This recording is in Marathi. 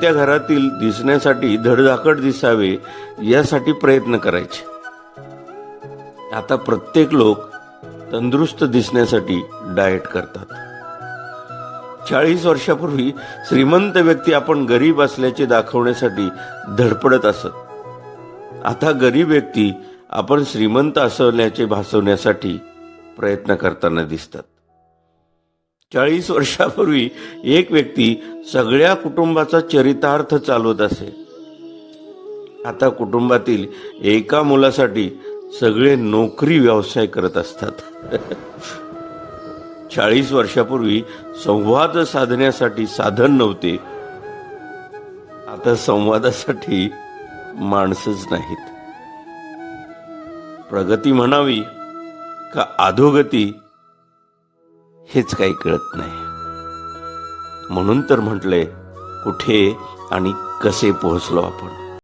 त्या घरातील दिसण्यासाठी धडधाकट दिसावे यासाठी प्रयत्न करायचे. आता प्रत्येक लोक तंदुरुस्त दिसण्यासाठी डाएट करतात. 40 वर्षापूर्वी श्रीमंत व्यक्ती आपण गरीब असल्याचे दाखवण्यासाठी धडपडत असत. आता गरीब व्यक्ती आपण श्रीमंत असल्याचे भासवण्यासाठी प्रयत्न करताना दिसतात. 40 वर्षापूर्वी एक व्यक्ती सगळ्या कुटुंबाचा चरितार्थ चालवत असे. आता कुटुंबातील एका मुलासाठी सगळे नोकरी व्यवसाय करत असतात. 40 वर्षापूर्वी संवाद साधण्यासाठी साधन नव्हते. आता संवादासाठी माणसंच नाहीत. प्रगती म्हणावी का अधोगती हेच काही कळत नाही. म्हणून तर म्हटलंय, कुठे आणि कसे पोहोचलो आपण.